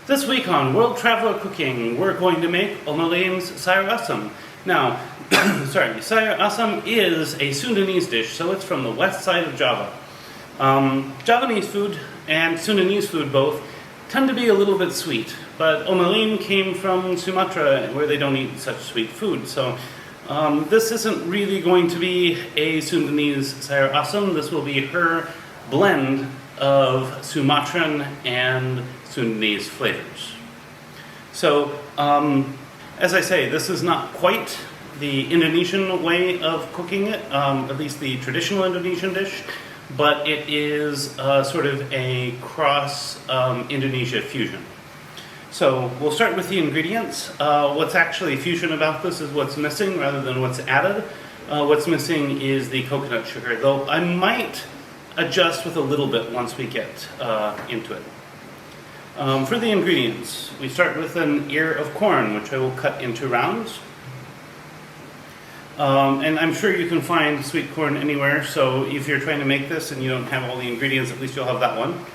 This week on World Traveler Cooking, we're going to make Oma Liem's Sayur Asem. Now, Sayur Asem is a Sundanese dish, so it's from the west side of Java. Javanese food and Sundanese food both tend to be a little bit sweet, but Oma Liem came from Sumatra, where they don't eat such sweet food. So this isn't really going to be a Sundanese Sayur Asem. This will be her blend of Sumatran and Sundanese flavors. So, as I say, this is not quite the Indonesian way of cooking it, at least the traditional Indonesian dish, but it is sort of a cross Indonesia fusion. So we'll start with the ingredients. What's actually fusion about this is what's missing rather than what's added. What's missing is the coconut sugar, though I might adjust with a little bit once we get into it. For the ingredients, we start with an ear of corn, which I will cut into rounds. And I'm sure you can find sweet corn anywhere, so if you're trying to make this and you don't have all the ingredients, at least you'll have that one.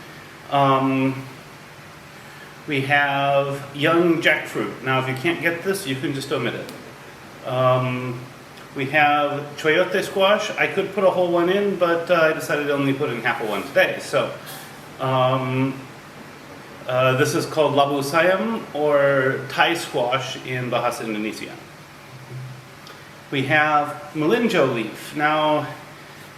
We have young jackfruit. Now, if you can't get this, you can just omit it. We have chayote squash. I could put a whole one in, but I decided to only put in half of one today. So, this is called labu sayam, or Thai squash in Bahasa Indonesia. We have melinjo leaf. Now,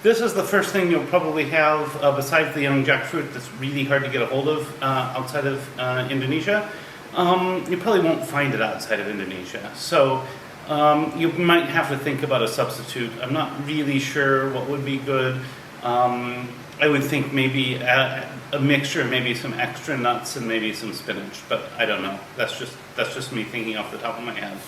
this is the first thing you'll probably have besides the young jackfruit that's really hard to get a hold of outside of Indonesia. You probably won't find it outside of Indonesia. So, you might have to think about a substitute. I'm not really sure what would be good. I would think maybe a mixture of maybe some extra nuts and maybe some spinach, but I don't know. That's just me thinking off the top of my head.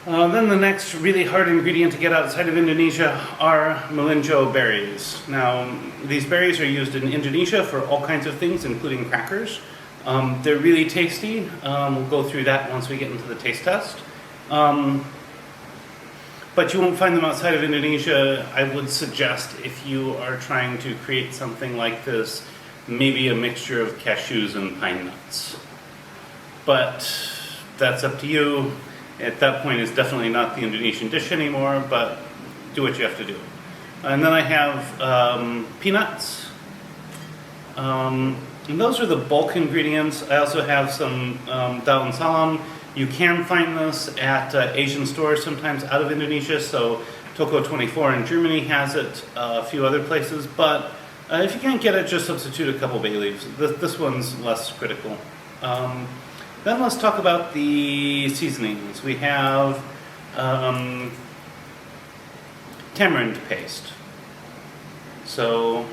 Then the next really hard ingredient to get outside of Indonesia are melinjo berries. Now, these berries are used in Indonesia for all kinds of things, including crackers. They're really tasty. We'll go through that once we get into the taste test. But you won't find them outside of Indonesia. I would suggest, if you are trying to create something like this, maybe a mixture of cashews and pine nuts. But that's up to you. At that point, it's definitely not the Indonesian dish anymore, but do what you have to do. And then I have peanuts. And those are the bulk ingredients. I also have some daun salam. You can find this at Asian stores, sometimes out of Indonesia. So Toko 24 in Germany has it, a few other places. But if you can't get it, just substitute a couple bay leaves. This one's less critical. Then let's talk about the seasonings. We have tamarind paste. So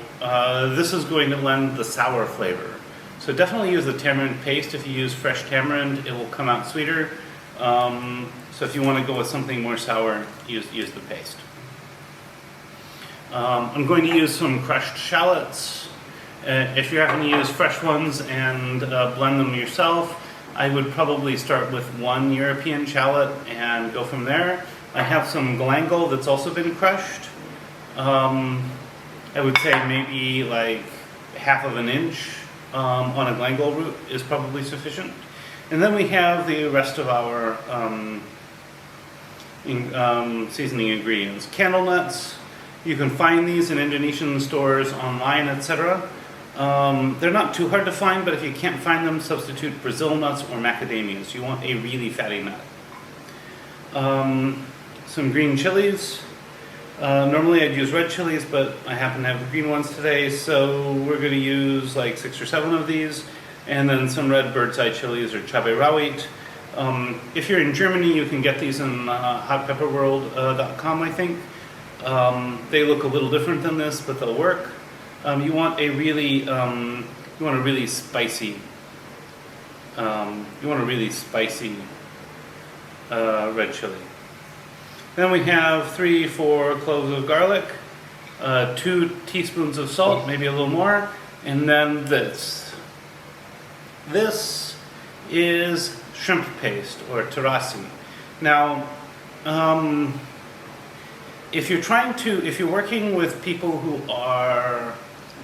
this is going to lend the sour flavor. So definitely use the tamarind paste. If you use fresh tamarind, it will come out sweeter. So if you want to go with something more sour, use the paste. I'm going to use some crushed shallots. If you're having to use fresh ones and blend them yourself, I would probably start with one European shallot and go from there. I have some galangal that's also been crushed. I would say maybe like half of an inch on a galangal root is probably sufficient. And then we have the rest of our seasoning ingredients. Candle nuts. You can find these in Indonesian stores online, etc. They're not too hard to find, but if you can't find them, substitute Brazil nuts or macadamias. You want a really fatty nut. Some green chilies. Normally I'd use red chilies, but I happen to have the green ones today, so we're going to use like 6 or 7 of these. And then some red bird's eye chilies or cabai rawit. If you're in Germany, you can get these in hotpepperworld.com, I think. They look a little different than this, but they'll work. You want a really spicy red chili. Then we have 3-4 cloves of garlic, 2 teaspoons of salt, maybe a little more, and then this. This is shrimp paste, or terasi. Now, if you're working with people who are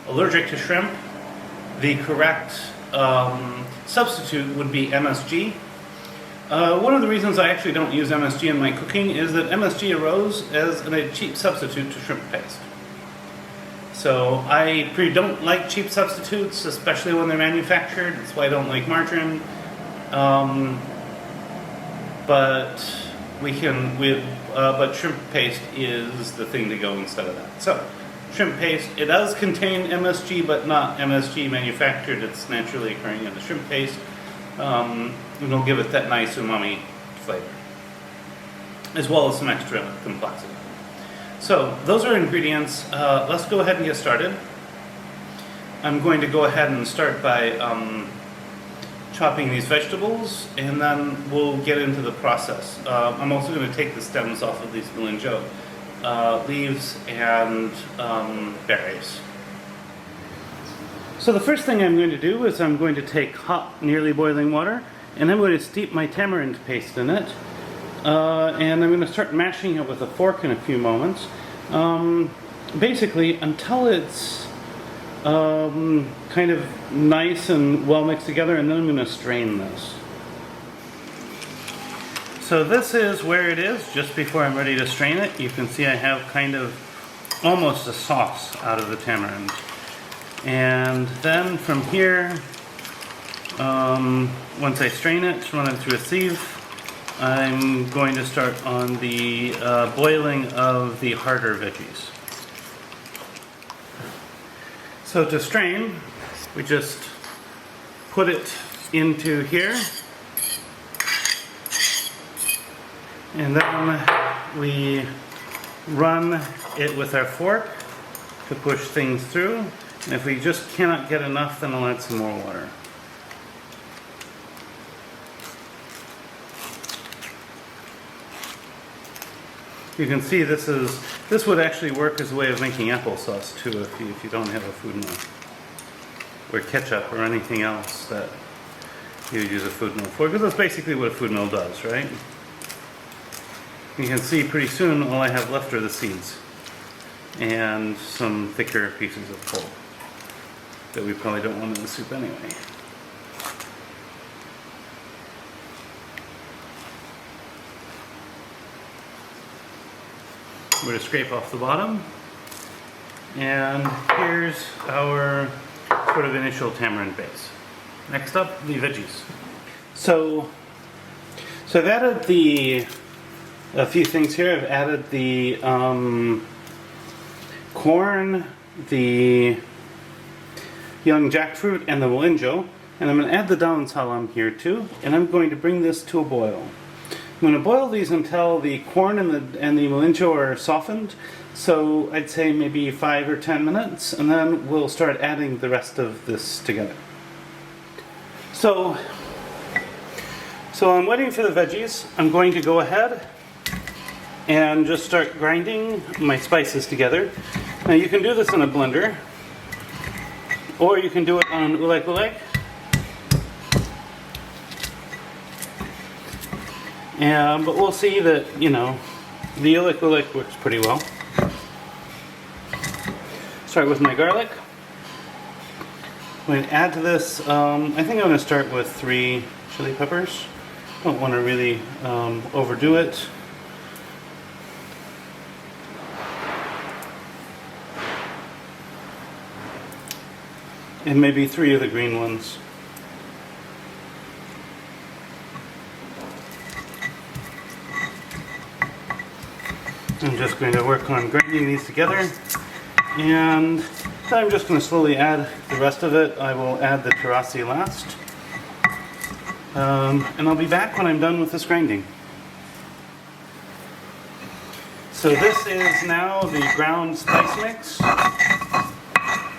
allergic to shrimp, the correct substitute would be MSG. One of the reasons I actually don't use MSG in my cooking is that MSG arose as a cheap substitute to shrimp paste. So I don't like cheap substitutes, especially when they're manufactured. That's why I don't like margarine. But shrimp paste is the thing to go instead of that. So shrimp paste, it does contain MSG, but not MSG manufactured. It's naturally occurring in the shrimp paste. It'll give it that nice umami flavor, as well as some extra complexity. So those are ingredients. Let's go ahead and get started. I'm going to go ahead and start by chopping these vegetables, and then we'll get into the process. I'm also going to take the stems off of these melinjo leaves and berries. So the first thing I'm going to do is I'm going to take hot, nearly boiling water, and I'm going to steep my tamarind paste in it. And I'm going to start mashing it with a fork in a few moments. Basically, until it's kind of nice and well mixed together, and then I'm going to strain this. So this is where it is, just before I'm ready to strain it. You can see I have kind of almost a sauce out of the tamarind. And then from here, once I strain it, run it through a sieve, I'm going to start on the boiling of the harder veggies. So to strain, we just put it into here, and then we run it with our fork to push things through. And if we just cannot get enough, then I'll add some more water. You can see this would actually work as a way of making applesauce too, if you don't have a food mill, or ketchup or anything else that you would use a food mill for, because that's basically what a food mill does, right? You can see pretty soon all I have left are the seeds and some thicker pieces of pulp that we probably don't want in the soup anyway. We're going to scrape off the bottom, and here's our sort of initial tamarind base. Next up, the veggies. So I've added a few things here. I've added the corn, the young jackfruit, and the melinjo, and I'm going to add the salam here too, and I'm going to bring this to a boil. I'm going to boil these until the corn and the melinjo are softened, so I'd say maybe 5 or 10 minutes, and then we'll start adding the rest of this together. So I'm waiting for the veggies. I'm going to go ahead and just start grinding my spices together. Now you can do this in a blender, or you can do it on ulek. But we'll see that, the ulek works pretty well. Start with my garlic. I'm going to add to this, I think I'm going to start with 3 chili peppers. Don't want to really overdo it. And maybe 3 of the green ones. I'm just going to work on grinding these together, and then I'm just going to slowly add the rest of it. I will add the terasi last, and I'll be back when I'm done with this grinding. So this is now the ground spice mix.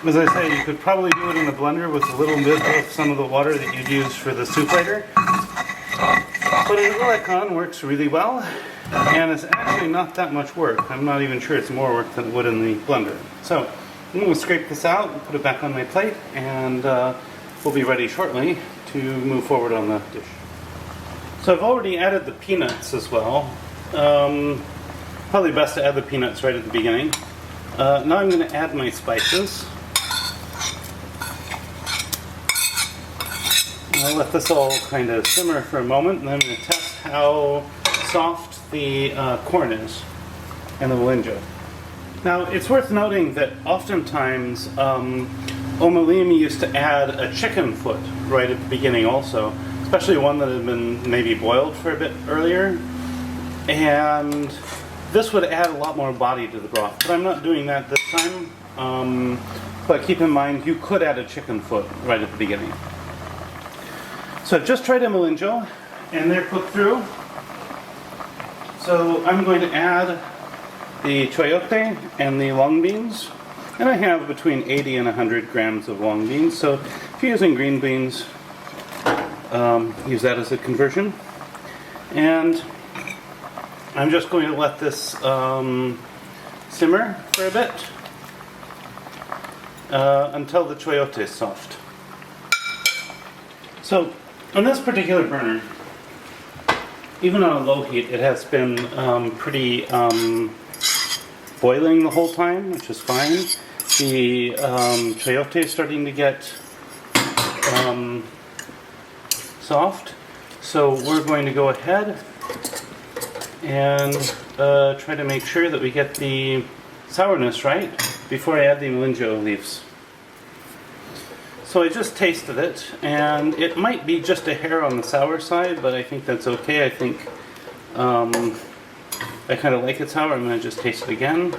As I say, you could probably do it in a blender with a little bit of some of the water that you'd use for the soup later. But an ulek works really well, and it's actually not that much work. I'm not even sure it's more work than it would in the blender. So I'm going to scrape this out and put it back on my plate, and we'll be ready shortly to move forward on the dish. So I've already added the peanuts as well. Probably best to add the peanuts right at the beginning. Now I'm going to add my spices. I'll let this all kind of simmer for a moment, and then I'm going to test how soft the corn is and the melinjo. Now, it's worth noting that oftentimes Oma Liem used to add a chicken foot right at the beginning also, especially one that had been maybe boiled for a bit earlier. And this would add a lot more body to the broth, but I'm not doing that this time. But keep in mind, you could add a chicken foot right at the beginning. So I've just tried a melinjo, and they're cooked through. So I'm going to add the chayote and the long beans. And I have between 80 and 100 grams of long beans. So if you're using green beans, use that as a conversion. And I'm just going to let this simmer for a bit until the chayote is soft. So on this particular burner, even on a low heat, it has been pretty boiling the whole time, which is fine. The chayote is starting to get soft, so we're going to go ahead and try to make sure that we get the sourness right before I add the melinjo leaves. So I just tasted it, and it might be just a hair on the sour side, but I think that's okay. I think I kind of like it sour. I'm going to just taste it again.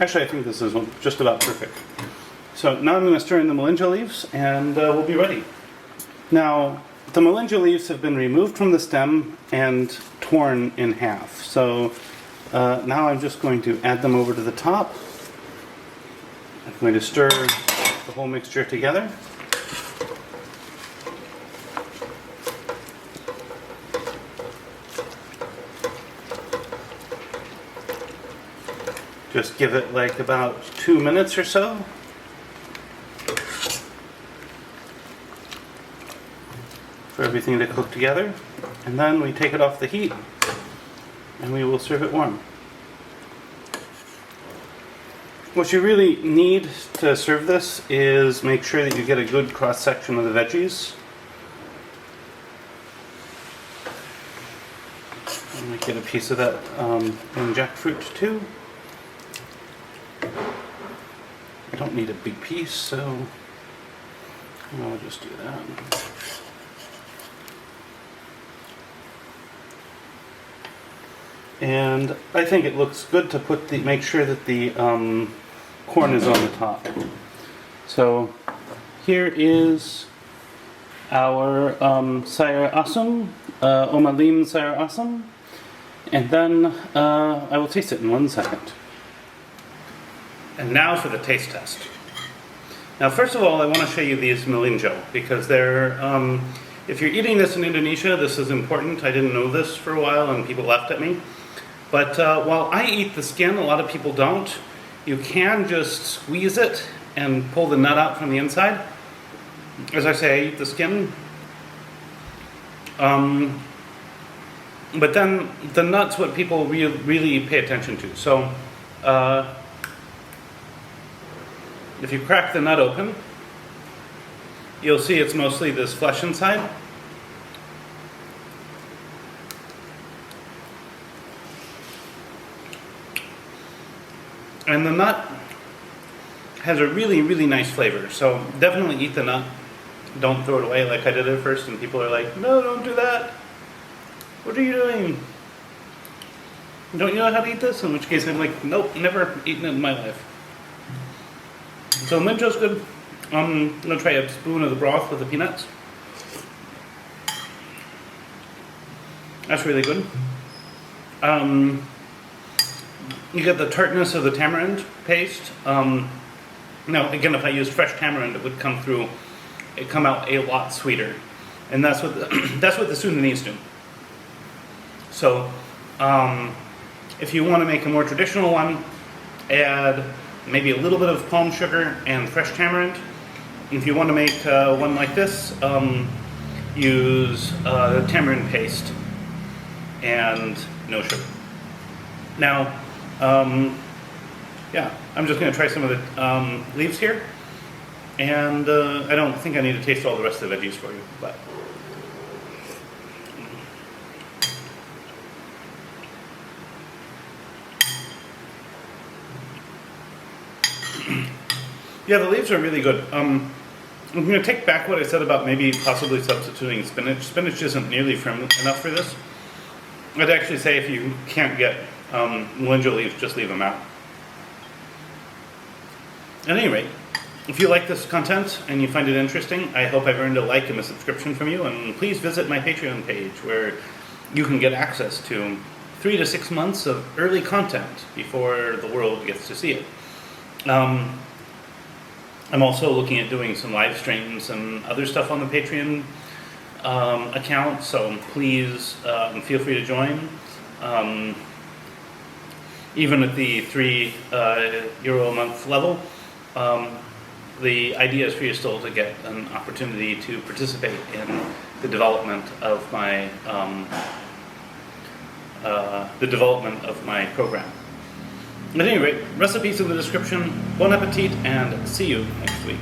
Actually, I think this is just about perfect. So now I'm going to stir in the melinjo leaves, and we'll be ready. Now, the melinjo leaves have been removed from the stem and torn in half. So now I'm just going to add them over to the top. I'm going to stir the whole mixture together. Just give it like about 2 minutes or so. For everything to cook together. And then we take it off the heat and we will serve it warm. What you really need to serve this is make sure that you get a good cross section of the veggies. I might get a piece of that in jackfruit too. I don't need a big piece, so I'll just do that. And I think it looks good to make sure that the corn is on the top. So here is our Sayur Asem, Oma Liem Sayur Asem, and then I will taste it in 1 second. And now for the taste test. Now, first of all, I want to show you these melinjo because they're, if you're eating this in Indonesia, this is important. I didn't know this for a while and people laughed at me. But while I eat the skin, a lot of people don't. You can just squeeze it and pull the nut out from the inside. As I say, I eat the skin. But then the nut's what people really pay attention to. So if you crack the nut open, you'll see it's mostly this flesh inside. And the nut has a really nice flavor. So definitely eat the nut. Don't throw it away like I did at first and people are like, no, don't do that. What are you doing? Don't you know how to eat this? In which case I'm like, nope, never eaten it in my life. So melinjo's good. I'm going to try a spoon of the broth with the peanuts. That's really good. You get the tartness of the tamarind paste. Now, again, if I used fresh tamarind, it would come out a lot sweeter, and that's what that's what the Sundanese do. So, if you want to make a more traditional one, add maybe a little bit of palm sugar and fresh tamarind. If you want to make one like this, use tamarind paste and no sugar. Now, yeah, I'm just going to try some of the leaves here. And I don't think I need to taste all the rest of the veggies for you, but... Yeah, the leaves are really good. I'm going to take back what I said about maybe possibly substituting spinach. Spinach isn't nearly firm enough for this. I'd actually say if you can't get melinjo leaves, just leave them out. At any rate, if you like this content and you find it interesting, I hope I've earned a like and a subscription from you, and please visit my Patreon page where you can get access to 3 to 6 months of early content before the world gets to see it. I'm also looking at doing some live streams and other stuff on the Patreon account, so please feel free to join. Even at the €3 a month level, the idea is for you still to get an opportunity to participate in the development of my program. At any rate, recipes in the description. Bon appetit, and see you next week.